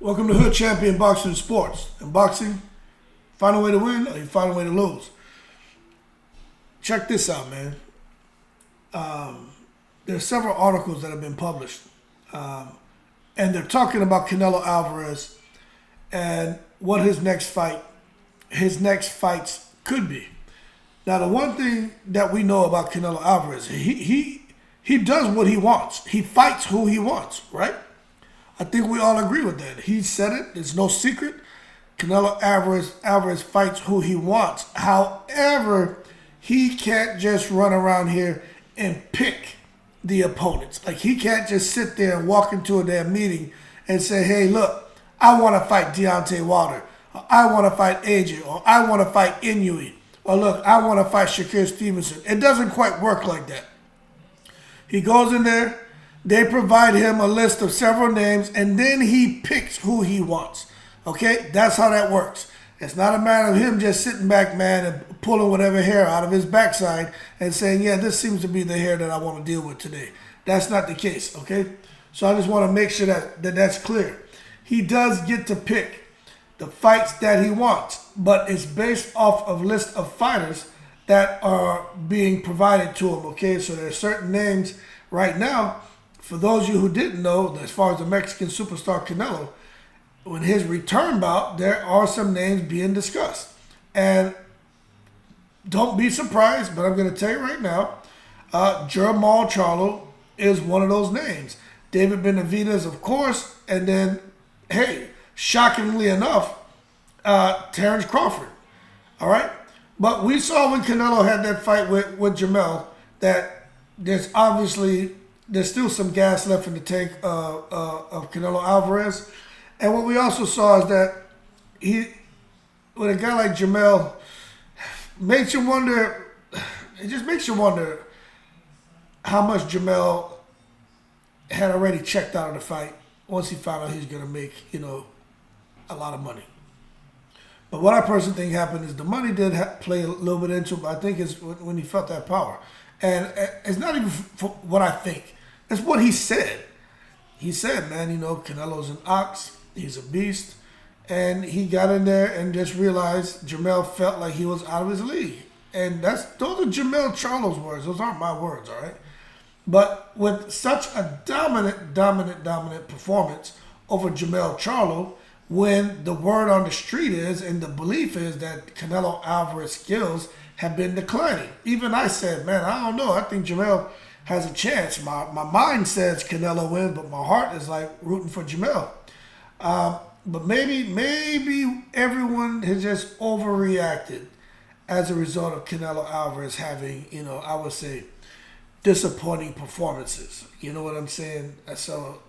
Welcome to Hood Champion Boxing Sports. In boxing, find a way to win or you find a way to lose. Check this out, man. There's several articles that have been published. And they're talking about Canelo Alvarez and what his next fights could be. Now, the one thing that we know about Canelo Alvarez, he does what he wants. He fights who he wants, right? I think we all agree with that. He said it. It's no secret. Canelo Alvarez fights who he wants. However, he can't just run around here and pick the opponents. Like, he can't just sit there and walk into a damn meeting and say, hey, look, I want to fight Deontay Wilder. Or I want to fight AJ. Or I want to fight Inoue. Or look, I want to fight Shakur Stevenson. It doesn't quite work like that. He goes in there. They provide him a list of several names, and then he picks who he wants. Okay? That's how that works. It's not a matter of him just sitting back, man, and pulling whatever hair out of his backside and saying, yeah, this seems to be the hair that I want to deal with today. That's not the case, okay? So I just want to make sure that's clear. He does get to pick the fights that he wants, but it's based off of a list of fighters that are being provided to him, okay? So there's certain names right now. For those of you who didn't know, as far as the Mexican superstar Canelo, when his return bout, there are some names being discussed. And don't be surprised, but I'm going to tell you right now, Jermall Charlo is one of those names. David Benavidez, of course, and then, hey, shockingly enough, Terence Crawford. All right? But we saw when Canelo had that fight with Jermall that there's still some gas left in the tank of Canelo Alvarez. And what we also saw is that with a guy like Jermall, it just makes you wonder how much Jermall had already checked out of the fight once he found out he was going to make, a lot of money. But what I personally think happened is the money did play a little bit into it, but I think it's when he felt that power. And it's not even for what I think. It's what he said. He said, man, Canelo's an ox. He's a beast. And he got in there and just realized Jermall felt like he was out of his league. And those are Jermall Charlo's words. Those aren't my words, all right? But with such a dominant performance over Jermall Charlo, when the word on the street is and the belief is that Canelo Alvarez's skills have been declining. Even I said, man, I don't know. I think Jermall has a chance. My mind says Canelo wins, but my heart is like rooting for Jermall. But maybe everyone has just overreacted as a result of Canelo Alvarez having, I would say, disappointing performances. You know what I'm saying? So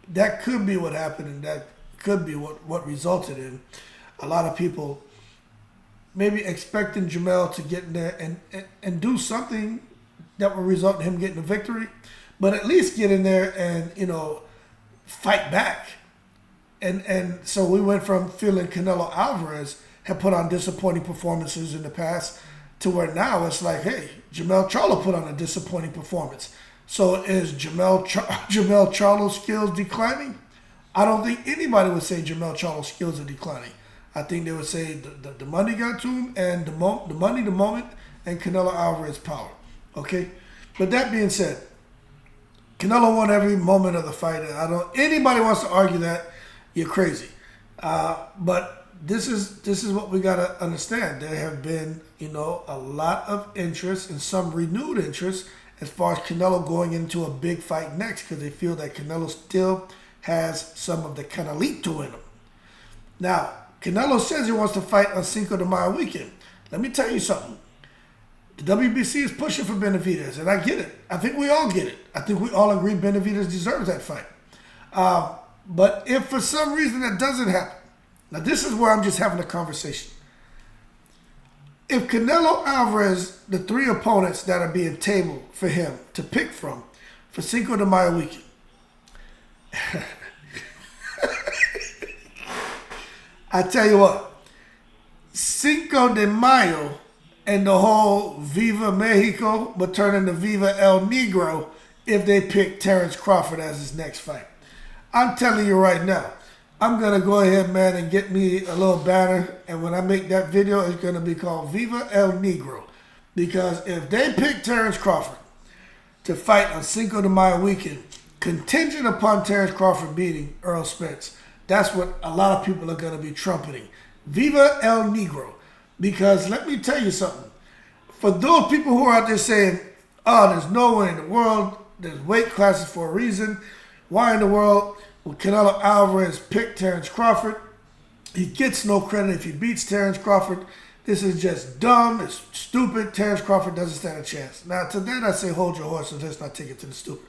that could be what happened, and that could be what resulted in a lot of people maybe expecting Jermall to get in there and do something that will result in him getting a victory, but at least get in there and, fight back. And so we went from feeling Canelo Alvarez had put on disappointing performances in the past to where now it's like, hey, Jermall Charlo put on a disappointing performance. So is Jermall Charlo's skills declining? I don't think anybody would say Jermall Charlo's skills are declining. I think they would say the money got to him, and the moment, and Canelo Alvarez's power. Okay? But that being said, Canelo won every moment of the fight. Anybody wants to argue that, you're crazy. But this is what we got to understand. There have been, a lot of interest and some renewed interest as far as Canelo going into a big fight next, because they feel that Canelo still has some of the Canelito in him. Now, Canelo says he wants to fight on Cinco de Mayo weekend. Let me tell you something. The WBC is pushing for Benavidez, and I get it. I think we all get it. I think we all agree Benavidez deserves that fight. But if for some reason that doesn't happen, now this is where I'm just having a conversation. If Canelo Alvarez, the three opponents that are being tabled for him to pick from for Cinco de Mayo weekend, I tell you what, Cinco de Mayo and the whole Viva Mexico would turn into Viva El Negro if they pick Terence Crawford as his next fight. I'm telling you right now, I'm going to go ahead, man, and get me a little banner. And when I make that video, it's going to be called Viva el Negro. Because if they pick Terence Crawford to fight on Cinco de Mayo weekend, contingent upon Terence Crawford beating Earl Spence, that's what a lot of people are going to be trumpeting. Viva el Negro. Because let me tell you something. For those people who are out there saying, oh, there's no one in the world, there's weight classes for a reason. Why in the world would Canelo Alvarez pick Terence Crawford? He gets no credit if he beats Terence Crawford. This is just dumb. It's stupid. Terence Crawford doesn't stand a chance. Now, to that I say hold your horses. Let's not take it to the stupid.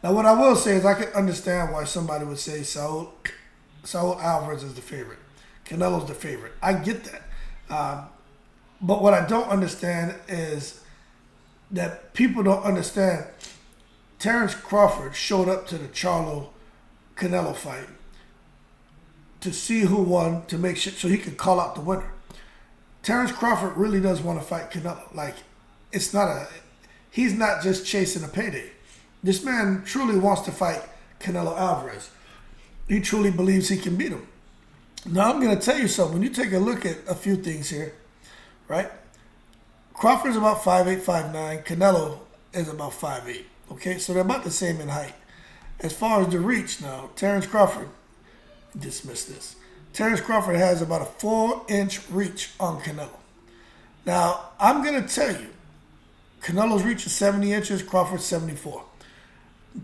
Now, what I will say is I can understand why somebody would say Saul Alvarez is the favorite. Canelo's the favorite. I get that. But what I don't understand is that people don't understand Terence Crawford showed up to the Charlo Canelo fight to see who won, to make sure so he could call out the winner. Terence Crawford really does want to fight Canelo. Like, he's not just chasing a payday. This man truly wants to fight Canelo Alvarez. He truly believes he can beat him. Now, I'm going to tell you something. When you take a look at a few things here, right? Crawford's about 5'8", 5'9". Canelo is about 5'8". Okay, so they're about the same in height. As far as the reach now, Terence Crawford, dismiss this. Terence Crawford has about a 4-inch reach on Canelo. Now, I'm going to tell you, Canelo's reach is 70 inches, Crawford's 74.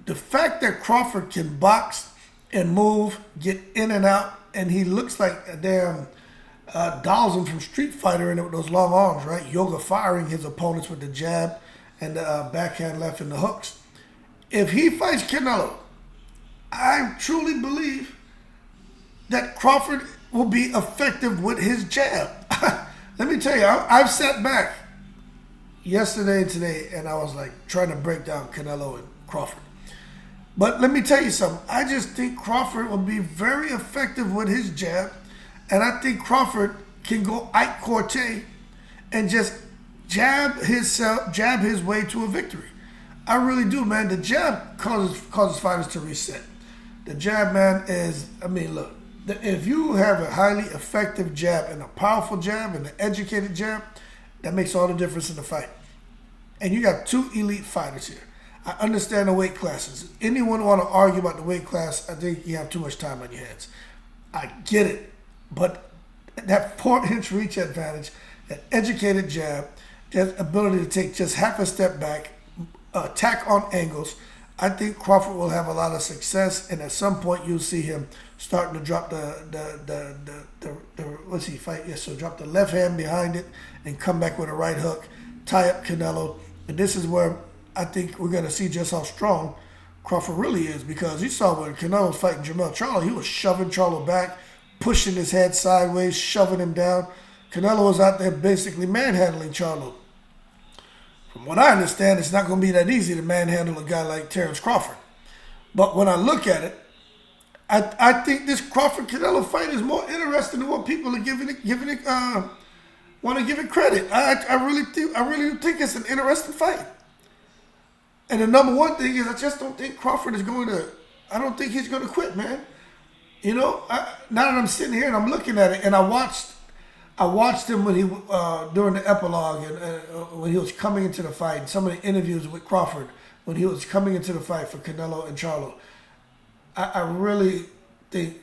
The fact that Crawford can box and move, get in and out, and he looks like a damn Dawson from Street Fighter in it with those long arms, right? Yoga firing his opponents with the jab and the backhand left and the hooks. If he fights Canelo, I truly believe that Crawford will be effective with his jab. Let me tell you, I've sat back yesterday and today, and I was like trying to break down Canelo and Crawford. But let me tell you something. I just think Crawford will be very effective with his jab, and I think Crawford can go Ike Corte and just jab his way to a victory. I really do, man. The jab causes fighters to reset. The jab, man, is, I mean, look, if you have a highly effective jab and a powerful jab and an educated jab, that makes all the difference in the fight. And you got two elite fighters here. I understand the weight classes. Anyone want to argue about the weight class, I think you have too much time on your hands. I get it. But that 4-inch reach advantage, that educated jab, that ability to take just half a step back, attack on angles, I think Crawford will have a lot of success, and at some point you'll see him starting to drop what's he fight? Yes, so drop the left hand behind it and come back with a right hook, tie up Canelo, and this is where I think we're going to see just how strong Crawford really is, because you saw when Canelo was fighting Charlo, he was shoving Charlo back, pushing his head sideways, shoving him down. Canelo was out there basically manhandling Charlo. From what I understand, it's not going to be that easy to manhandle a guy like Terence Crawford. But when I look at it, I think this Crawford-Canelo fight is more interesting than what people are want to give it credit. I really think it's an interesting fight. And the number one thing is I just don't think Crawford is going to. I don't think he's going to quit, man. You know, now that I'm sitting here and I'm looking at it, and I watched him when he during the epilogue and when he was coming into the fight, and some of the interviews with Crawford when he was coming into the fight for Canelo and Charlo. I really think,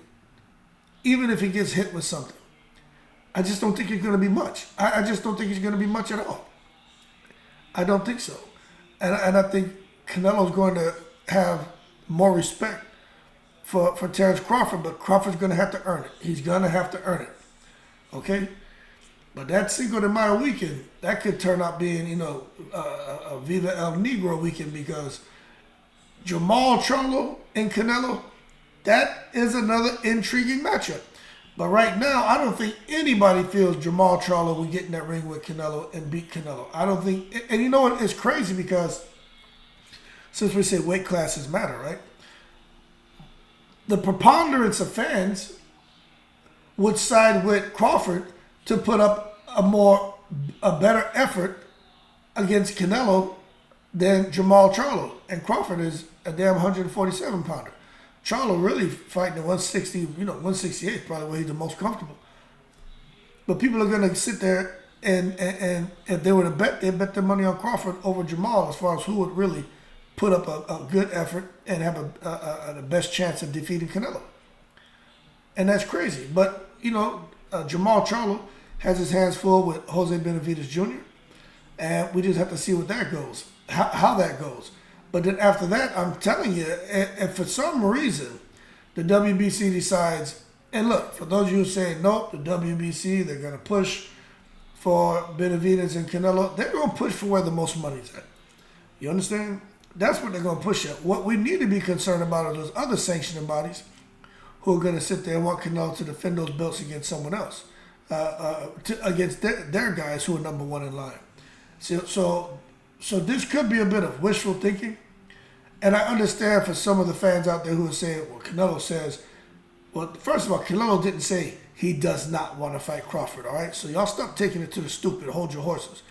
even if he gets hit with something, I just don't think it's going to be much. I just don't think he's going to be much at all. I don't think so. And I think Canelo's going to have more respect for Terence Crawford, but Crawford's going to have to earn it. He's going to have to earn it. Okay? But that Cinco de Mayo weekend, that could turn out being, you know, a Viva el Negro weekend, because Jermall, Charlo, and Canelo, that is another intriguing matchup. But right now, I don't think anybody feels Jermall Charlo will get in that ring with Canelo and beat Canelo. I don't think, and you know what? It's crazy because since we say weight classes matter, right? The preponderance of fans would side with Crawford to put up a better effort against Canelo than Jermall Charlo. And Crawford is a damn 147 pounder. Charlo really fighting at 160, 168 is probably where he's the most comfortable. But people are going to sit there and if they were to bet, they'd bet their money on Crawford over Jermall as far as who would really put up a good effort and have the best chance of defeating Canelo. And that's crazy. But, Jermall Charlo has his hands full with Jose Benavidez Jr. And we just have to see what that goes, how that goes. But then after that, I'm telling you, if for some reason the WBC decides, and look, for those of you who say, nope, the WBC, they're going to push for Benavidez and Canelo, they're going to push for where the most money's at. You understand? That's what they're going to push at. What we need to be concerned about are those other sanctioning bodies who are going to sit there and want Canelo to defend those belts against someone else, against their guys who are number one in line. So this could be a bit of wishful thinking. And I understand for some of the fans out there who are saying, well, Canelo says, well, first of all, Canelo didn't say he does not want to fight Crawford, all right? So y'all stop taking it to the stupid, hold your horses.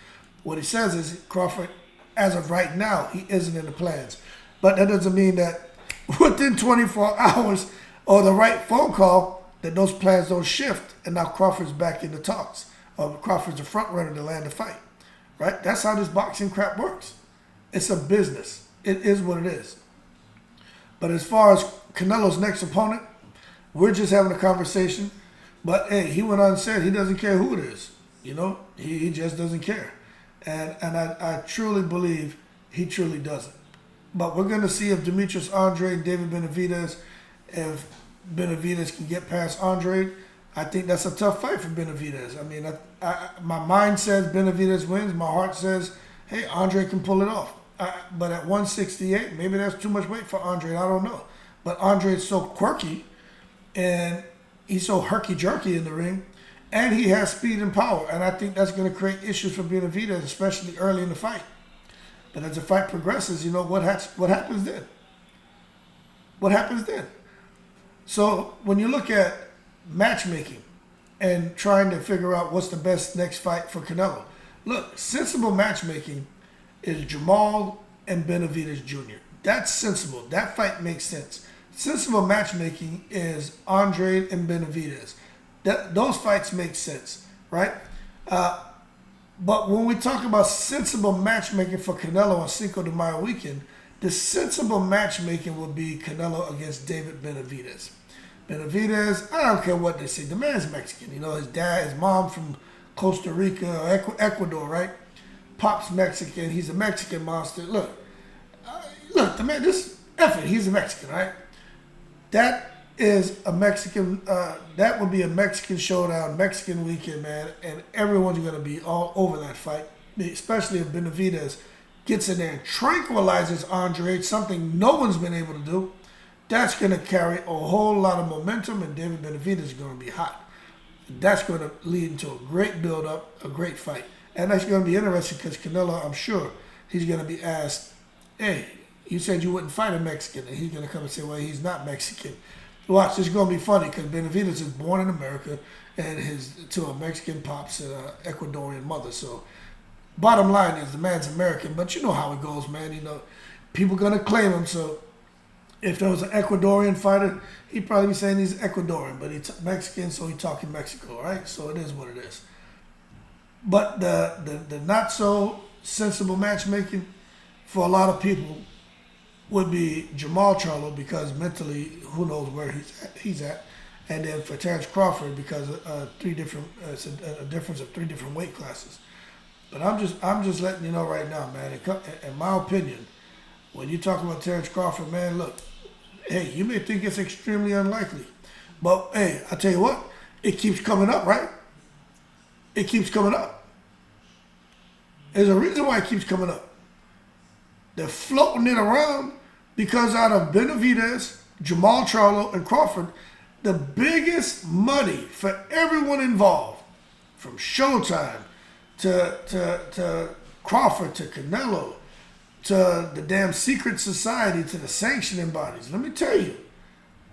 What he says is Crawford, as of right now, he isn't in the plans. But that doesn't mean that within 24 hours or the right phone call, that those plans don't shift and now Crawford's back in the talks. Or Crawford's a front runner to land the fight, right? That's how this boxing crap works. It's a business. It is what it is. But as far as Canelo's next opponent, we're just having a conversation. But hey, he went on and said he doesn't care who it is. He just doesn't care. And I truly believe he truly doesn't. But we're going to see if Demetrius Andre and David Benavidez, if Benavidez can get past Andre. I think that's a tough fight for Benavidez. I mean, my mind says Benavidez wins. My heart says, hey, Andre can pull it off. But at 168, maybe that's too much weight for Andre. I don't know. But Andre is so quirky and he's so herky-jerky in the ring. And he has speed and power. And I think that's going to create issues for Benavidez, especially early in the fight. But as the fight progresses, what happens then? What happens then? So when you look at matchmaking and trying to figure out what's the best next fight for Canelo, look, sensible matchmaking is Jermall and Benavidez Jr. That's sensible. That fight makes sense. Sensible matchmaking is Andre and Benavidez. Those fights make sense, right? But when we talk about sensible matchmaking for Canelo on Cinco de Mayo weekend, the sensible matchmaking will be Canelo against David Benavidez. Benavidez, I don't care what they say. The man's Mexican. His mom from Costa Rica or Ecuador, right? Pop's Mexican. He's a Mexican monster. Look, the man, just effort. He's a Mexican, right? That is a Mexican, that would be a Mexican showdown, Mexican weekend, man. And everyone's going to be all over that fight, especially if Benavidez gets in there and tranquilizes Andre, something no one's been able to do. That's going to carry a whole lot of momentum, and David Benavidez is going to be hot. That's going to lead into a great build-up, a great fight. And that's going to be interesting because Canelo, I'm sure, he's going to be asked, hey, you said you wouldn't fight a Mexican. And he's going to come and say, well, he's not Mexican. Watch, it's going to be funny because Benavidez is born in America and to a Mexican pops and an Ecuadorian mother. So bottom line is the man's American, but you know how it goes, man. People going to claim him. So if there was an Ecuadorian fighter, he'd probably be saying he's Ecuadorian, but he's Mexican, so he's talking Mexico, right? So it is what it is. But the not so sensible matchmaking for a lot of people would be Jermall Charlo because mentally, who knows where he's at, and then for Terence Crawford because it's a difference of 3 different weight classes. But I'm just letting you know right now, man. In my opinion, when you talk about Terence Crawford, man, look, hey, you may think it's extremely unlikely, but hey, I tell you what, it keeps coming up, right? It keeps coming up. There's a reason why it keeps coming up. They're floating it around because out of Benavidez, Jermall Charlo, and Crawford, the biggest money for everyone involved, from Showtime to Crawford to Canelo to the damn secret society to the sanctioning bodies. Let me tell you,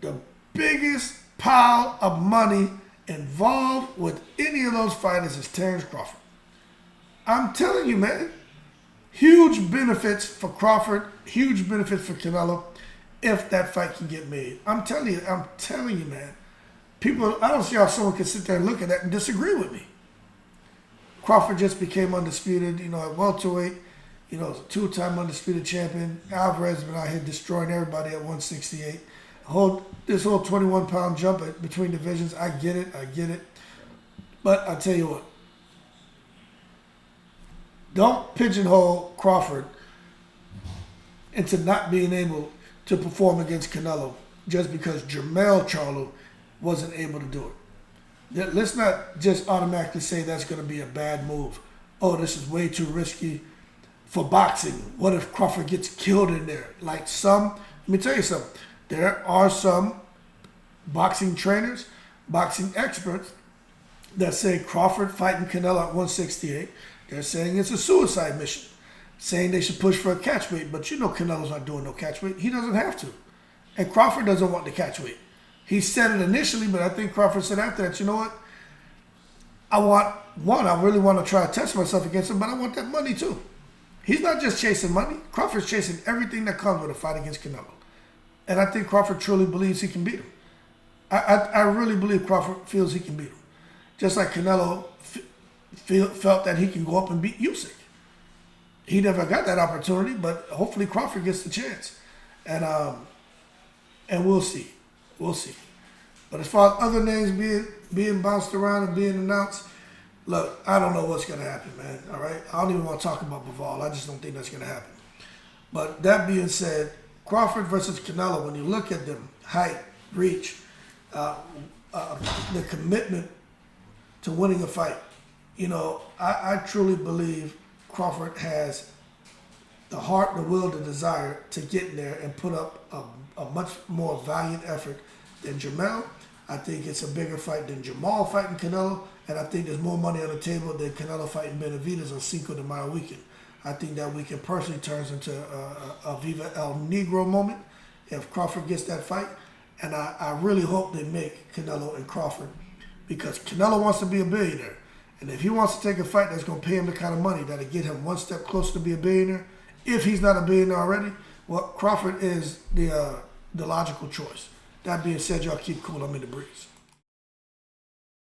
the biggest pile of money involved with any of those fighters is Terence Crawford. I'm telling you, man. Huge benefits for Crawford, huge benefits for Canelo. if that fight can get made. I'm telling you, man. People, I don't see how someone can sit there and look at that and disagree with me. Crawford just became undisputed, at welterweight. He's a two-time undisputed champion. Alvarez has been out here destroying everybody at 168. This whole 21-pound jump between divisions, I get it. But I tell you what, don't pigeonhole Crawford into not being able to perform against Canelo just because Jermall Charlo wasn't able to do it. Let's not just automatically say that's going to be a bad move. Oh, this is way too risky for boxing. What if Crawford gets killed in there? Let me tell you something. There are some boxing trainers, boxing experts that say Crawford fighting Canelo at 168. They're saying it's a suicide mission, saying they should push for a catch weight. But Canelo's not doing no catch weight. He doesn't have to. And Crawford doesn't want the catch weight. He said it initially, but I think Crawford said after that, you know what? I really want to try to test myself against him, but I want that money too. He's not just chasing money. Crawford's chasing everything that comes with a fight against Canelo. And I think Crawford truly believes he can beat him. I really believe Crawford feels he can beat him. Just like Canelo felt that he can go up and beat Usyk. He never got that opportunity, but hopefully Crawford gets the chance. And we'll see. We'll see. But as far as other names being bounced around and being announced, look, I don't know what's going to happen, man. All right? I don't even want to talk about Viva. I just don't think that's going to happen. But that being said, Crawford versus Canelo, when you look at them, height, reach, the commitment to winning a fight, I truly believe Crawford has the heart, the will, the desire to get in there and put up a much more valiant effort than Jermall. I think it's a bigger fight than Jermall fighting Canelo, and I think there's more money on the table than Canelo fighting Benavidez on Cinco de Mayo weekend. I think that weekend personally turns into a Viva El Negro moment if Crawford gets that fight, and I really hope they make Canelo and Crawford, because Canelo wants to be a billionaire, and if he wants to take a fight that's going to pay him the kind of money that'll get him one step closer to be a billionaire, if he's not a billionaire already, well, Crawford is the logical choice. That being said, y'all keep cool. I'm in the breeze.